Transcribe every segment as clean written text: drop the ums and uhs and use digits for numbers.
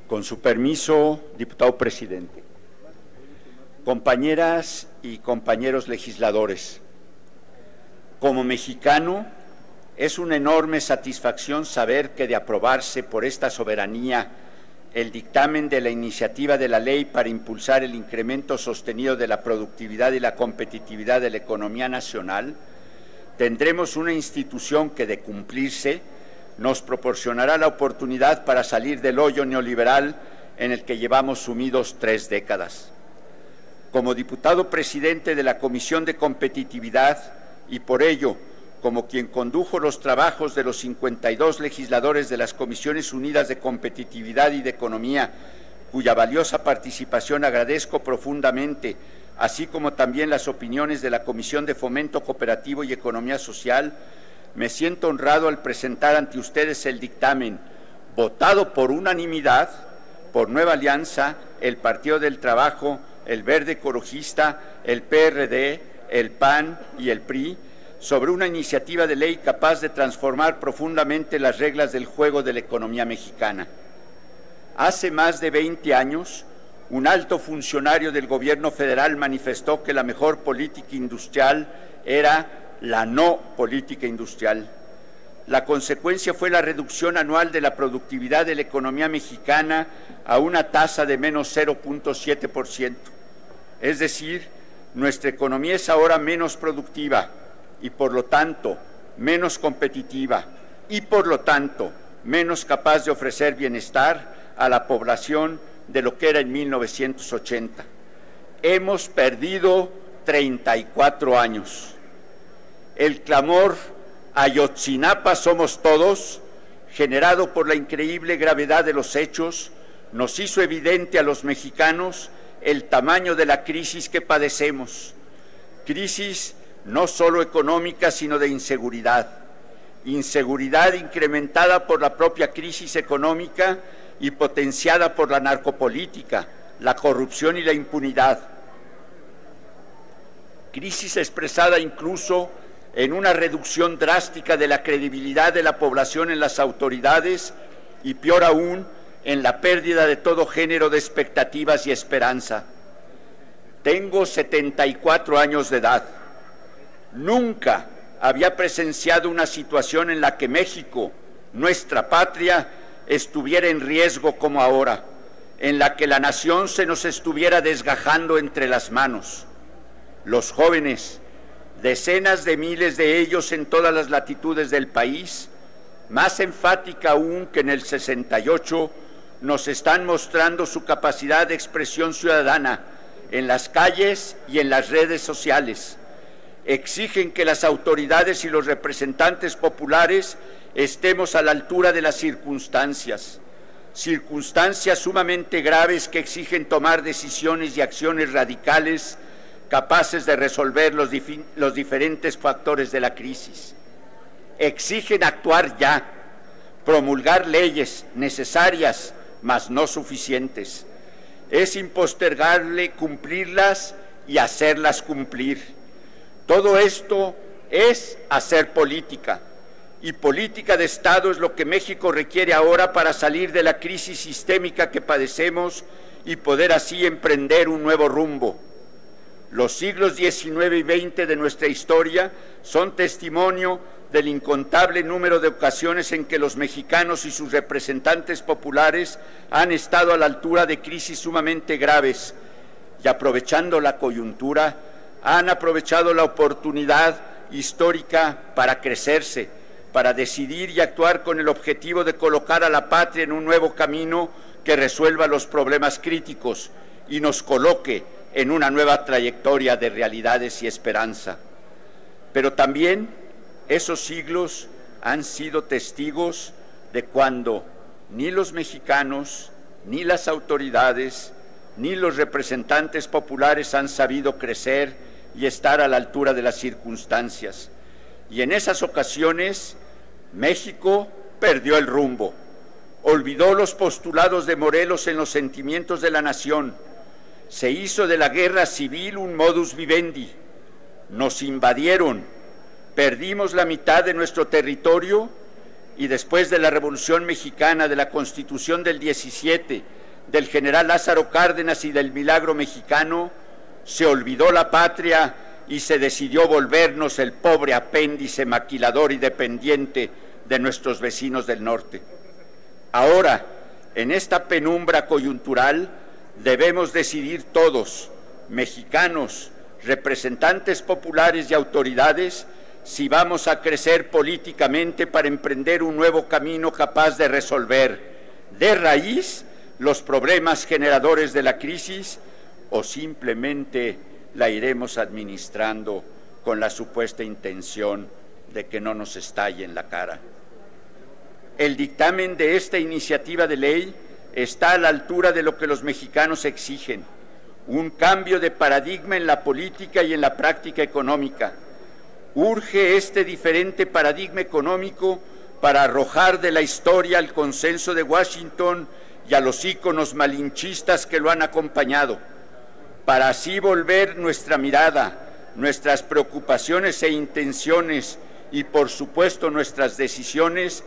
Con su permiso, diputado presidente. Compañeras y compañeros legisladores, como mexicano, es una enorme satisfacción saber que de aprobarse por esta soberanía el dictamen de la iniciativa de la ley para impulsar el incremento sostenido de la productividad y la competitividad de la economía nacional, tendremos una institución que, de cumplirse, nos proporcionará la oportunidad para salir del hoyo neoliberal en el que llevamos sumidos 3 décadas. Como diputado presidente de la Comisión de Competitividad y por ello como quien condujo los trabajos de los 52 legisladores de las Comisiones Unidas de Competitividad y de Economía, cuya valiosa participación agradezco profundamente, así como también las opiniones de la Comisión de Fomento Cooperativo y Economía Social, me siento honrado al presentar ante ustedes el dictamen, votado por unanimidad, por Nueva Alianza, el Partido del Trabajo, el Verde Ecologista, el PRD, el PAN y el PRI, sobre una iniciativa de ley capaz de transformar profundamente las reglas del juego de la economía mexicana. Hace más de 20 años, un alto funcionario del gobierno federal manifestó que la mejor política industrial era la no política industrial. La consecuencia fue la reducción anual de la productividad de la economía mexicana a una tasa de menos 0.7%. Es decir, nuestra economía es ahora menos productiva y por lo tanto menos competitiva y por lo tanto menos capaz de ofrecer bienestar a la población de lo que era en 1980. Hemos perdido 34 años. El clamor Ayotzinapa somos todos, generado por la increíble gravedad de los hechos, nos hizo evidente a los mexicanos el tamaño de la crisis que padecemos. Crisis no solo económica, sino de inseguridad. Inseguridad incrementada por la propia crisis económica y potenciada por la narcopolítica, la corrupción y la impunidad. Crisis expresada incluso en una reducción drástica de la credibilidad de la población en las autoridades y, peor aún, en la pérdida de todo género de expectativas y esperanza. Tengo 74 años de edad. Nunca había presenciado una situación en la que México, nuestra patria, estuviera en riesgo como ahora, en la que la nación se nos estuviera desgajando entre las manos. Los jóvenes, decenas de miles de ellos en todas las latitudes del país, más enfática aún que en el 68, nos están mostrando su capacidad de expresión ciudadana en las calles y en las redes sociales. Exigen que las autoridades y los representantes populares estemos a la altura de las circunstancias sumamente graves que exigen tomar decisiones y acciones radicales capaces de resolver los diferentes factores de la crisis. Exigen actuar ya, promulgar leyes necesarias, mas no suficientes. Es impostergable cumplirlas y hacerlas cumplir. Todo esto es hacer política, y política de Estado es lo que México requiere ahora para salir de la crisis sistémica que padecemos y poder así emprender un nuevo rumbo. Los siglos XIX y XX de nuestra historia son testimonio del incontable número de ocasiones en que los mexicanos y sus representantes populares han estado a la altura de crisis sumamente graves y, aprovechando la coyuntura, han aprovechado la oportunidad histórica para crecerse, para decidir y actuar con el objetivo de colocar a la patria en un nuevo camino que resuelva los problemas críticos y nos coloque en una nueva trayectoria de realidades y esperanza. Pero también esos siglos han sido testigos de cuando ni los mexicanos, ni las autoridades, ni los representantes populares han sabido crecer y estar a la altura de las circunstancias. Y en esas ocasiones, México perdió el rumbo, olvidó los postulados de Morelos en los sentimientos de la nación, se hizo de la guerra civil un modus vivendi, nos invadieron, perdimos la mitad de nuestro territorio y después de la Revolución Mexicana, de la Constitución del 17, del general Lázaro Cárdenas y del milagro mexicano, se olvidó la patria y se decidió volvernos el pobre apéndice maquilador y dependiente de nuestros vecinos del norte. Ahora, en esta penumbra coyuntural, debemos decidir todos, mexicanos, representantes populares y autoridades, si vamos a crecer políticamente para emprender un nuevo camino capaz de resolver de raíz los problemas generadores de la crisis, o simplemente la iremos administrando con la supuesta intención de que no nos estalle en la cara. El dictamen de esta iniciativa de ley está a la altura de lo que los mexicanos exigen, un cambio de paradigma en la política y en la práctica económica. Urge este diferente paradigma económico para arrojar de la historia al consenso de Washington y a los íconos malinchistas que lo han acompañado, para así volver nuestra mirada, nuestras preocupaciones e intenciones y, por supuesto, nuestras decisiones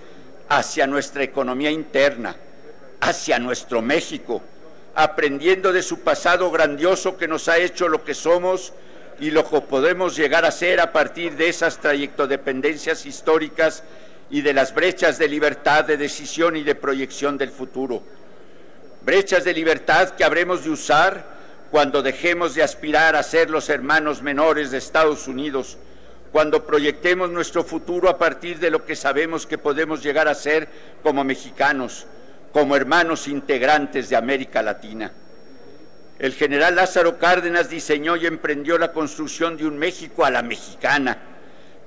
hacia nuestra economía interna, hacia nuestro México, aprendiendo de su pasado grandioso que nos ha hecho lo que somos y lo que podemos llegar a ser a partir de esas trayectodependencias históricas y de las brechas de libertad, de decisión y de proyección del futuro. Brechas de libertad que habremos de usar cuando dejemos de aspirar a ser los hermanos menores de Estados Unidos, cuando proyectemos nuestro futuro a partir de lo que sabemos que podemos llegar a ser como mexicanos, como hermanos integrantes de América Latina. El general Lázaro Cárdenas diseñó y emprendió la construcción de un México a la mexicana,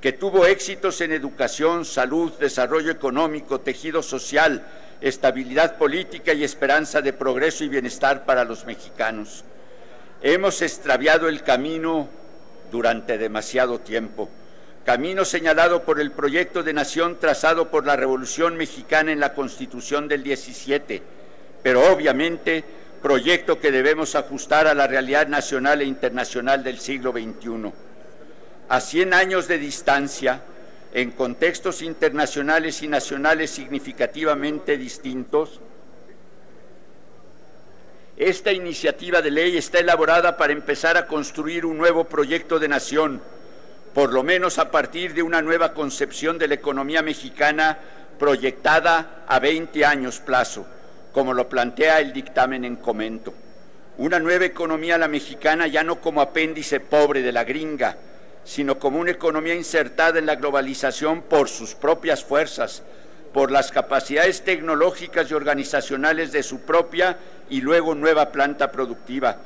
que tuvo éxitos en educación, salud, desarrollo económico, tejido social, estabilidad política y esperanza de progreso y bienestar para los mexicanos. Hemos extraviado el camino durante demasiado tiempo, camino señalado por el proyecto de nación trazado por la Revolución Mexicana en la Constitución del 17, pero obviamente proyecto que debemos ajustar a la realidad nacional e internacional del siglo XXI. A 100 años de distancia, en contextos internacionales y nacionales significativamente distintos, esta iniciativa de ley está elaborada para empezar a construir un nuevo proyecto de nación, por lo menos a partir de una nueva concepción de la economía mexicana proyectada a 20 años plazo, como lo plantea el dictamen en comento. Una nueva economía a la mexicana ya no como apéndice pobre de la gringa, sino como una economía insertada en la globalización por sus propias fuerzas, por las capacidades tecnológicas y organizacionales de su propia y luego nueva planta productiva,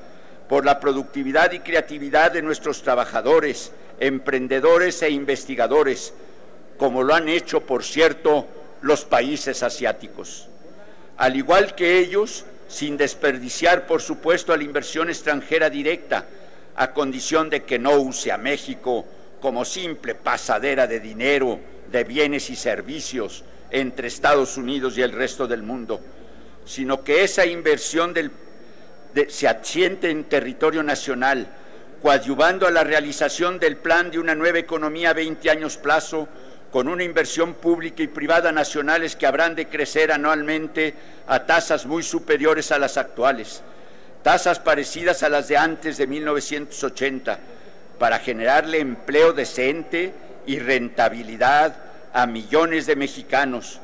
por la productividad y creatividad de nuestros trabajadores, emprendedores e investigadores, como lo han hecho, por cierto, los países asiáticos. Al igual que ellos, sin desperdiciar, por supuesto, a la inversión extranjera directa, a condición de que no use a México como simple pasadera de dinero, de bienes y servicios entre Estados Unidos y el resto del mundo, sino que esa inversión se asiente en territorio nacional, coadyuvando a la realización del plan de una nueva economía a 20 años plazo, con una inversión pública y privada nacionales que habrán de crecer anualmente a tasas muy superiores a las actuales, tasas parecidas a las de antes de 1980, para generarle empleo decente y rentabilidad a millones de mexicanos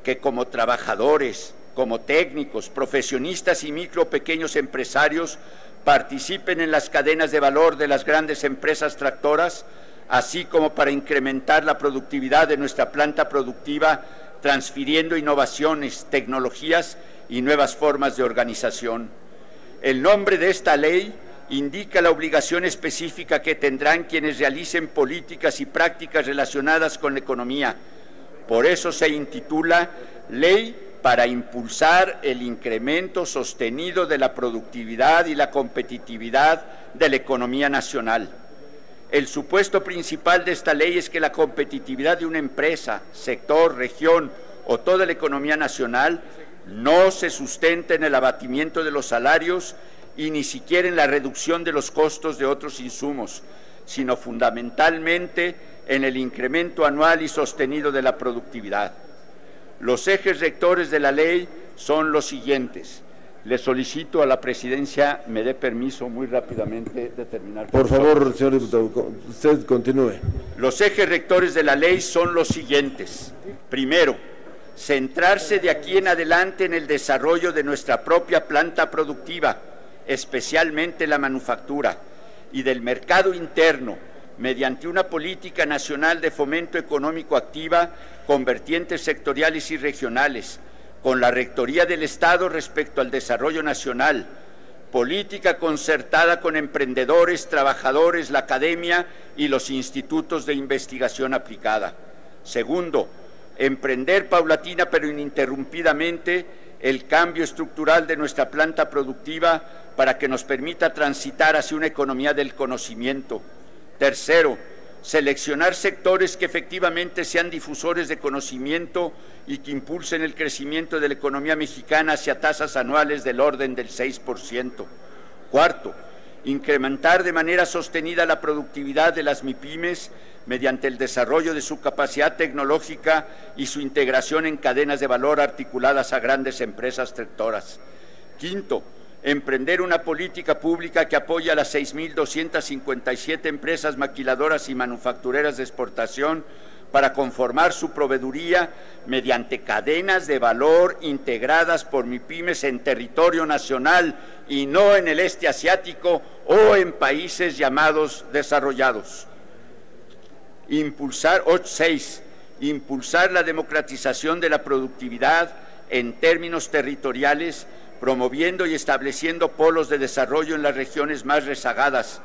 que, como trabajadores, como técnicos, profesionistas y pequeños empresarios, participen en las cadenas de valor de las grandes empresas tractoras, así como para incrementar la productividad de nuestra planta productiva, transfiriendo innovaciones, tecnologías y nuevas formas de organización. El nombre de esta ley indica la obligación específica que tendrán quienes realicen políticas y prácticas relacionadas con la economía. Por eso se intitula Ley para impulsar el incremento sostenido de la productividad y la competitividad de la economía nacional. El supuesto principal de esta ley es que la competitividad de una empresa, sector, región o toda la economía nacional no se sustenta en el abatimiento de los salarios y ni siquiera en la reducción de los costos de otros insumos, sino fundamentalmente en el incremento anual y sostenido de la productividad. Los ejes rectores de la ley son los siguientes. Le solicito a la presidencia me dé permiso muy rápidamente de terminar. Por favor, señor diputado, usted continúe. Los ejes rectores de la ley son los siguientes. Primero, centrarse de aquí en adelante en el desarrollo de nuestra propia planta productiva, especialmente la manufactura, y del mercado interno, mediante una política nacional de fomento económico activa con vertientes sectoriales y regionales, con la Rectoría del Estado respecto al desarrollo nacional, política concertada con emprendedores, trabajadores, la academia y los institutos de investigación aplicada. Segundo, emprender paulatina pero ininterrumpidamente el cambio estructural de nuestra planta productiva para que nos permita transitar hacia una economía del conocimiento. Tercero, seleccionar sectores que efectivamente sean difusores de conocimiento y que impulsen el crecimiento de la economía mexicana hacia tasas anuales del orden del 6%. Cuarto, incrementar de manera sostenida la productividad de las MIPYMES mediante el desarrollo de su capacidad tecnológica y su integración en cadenas de valor articuladas a grandes empresas tractoras. Quinto, emprender una política pública que apoye a las 6.257 empresas maquiladoras y manufactureras de exportación para conformar su proveeduría mediante cadenas de valor integradas por MIPYMES en territorio nacional y no en el este asiático o en países llamados desarrollados. Impulsar la democratización de la productividad en términos territoriales, promoviendo y estableciendo polos de desarrollo en las regiones más rezagadas,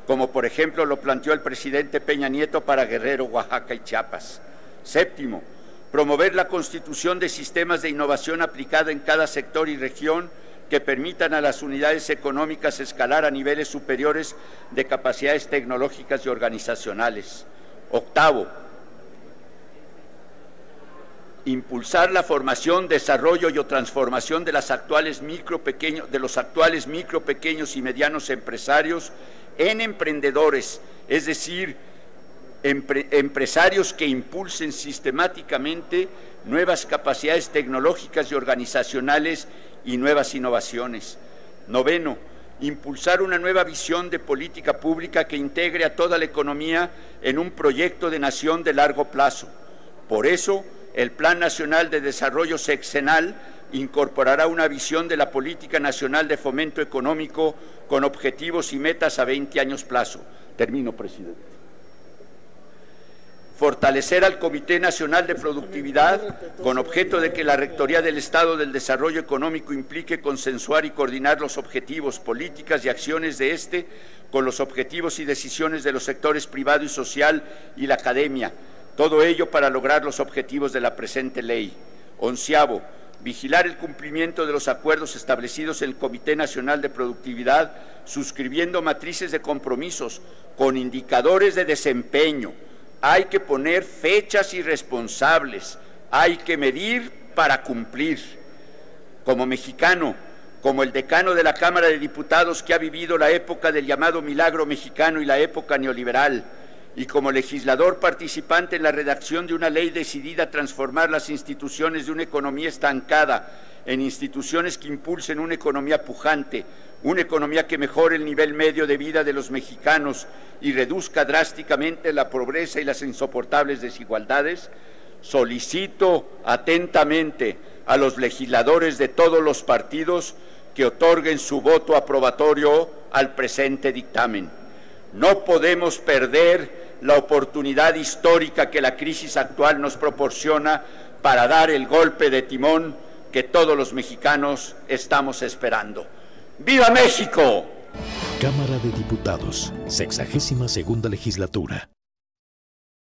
como por ejemplo lo planteó el presidente Peña Nieto para Guerrero, Oaxaca y Chiapas. Séptimo, promover la constitución de sistemas de innovación aplicada en cada sector y región que permitan a las unidades económicas escalar a niveles superiores de capacidades tecnológicas y organizacionales. Octavo, impulsar la formación, desarrollo y o transformación de los actuales micro, pequeños y medianos empresarios en emprendedores, es decir, empresarios que impulsen sistemáticamente nuevas capacidades tecnológicas y organizacionales y nuevas innovaciones. Noveno, impulsar una nueva visión de política pública que integre a toda la economía en un proyecto de nación de largo plazo. Por eso, el Plan Nacional de Desarrollo Sexenal incorporará una visión de la Política Nacional de Fomento Económico con objetivos y metas a 20 años plazo. Termino, presidente. Fortalecer al Comité Nacional de Productividad con objeto de que la Rectoría del Estado del Desarrollo Económico implique consensuar y coordinar los objetivos, políticas y acciones de este con los objetivos y decisiones de los sectores privado y social y la academia. Todo ello para lograr los objetivos de la presente ley. Onceavo, vigilar el cumplimiento de los acuerdos establecidos en el Comité Nacional de Productividad, suscribiendo matrices de compromisos con indicadores de desempeño. Hay que poner fechas y responsables, hay que medir para cumplir. Como mexicano, como el decano de la Cámara de Diputados que ha vivido la época del llamado milagro mexicano y la época neoliberal, y como legislador participante en la redacción de una ley decidida a transformar las instituciones de una economía estancada en instituciones que impulsen una economía pujante, una economía que mejore el nivel medio de vida de los mexicanos y reduzca drásticamente la pobreza y las insoportables desigualdades, solicito atentamente a los legisladores de todos los partidos que otorguen su voto aprobatorio al presente dictamen. No podemos perder la oportunidad histórica que la crisis actual nos proporciona para dar el golpe de timón que todos los mexicanos estamos esperando. ¡Viva México! Cámara de Diputados, 62ª legislatura.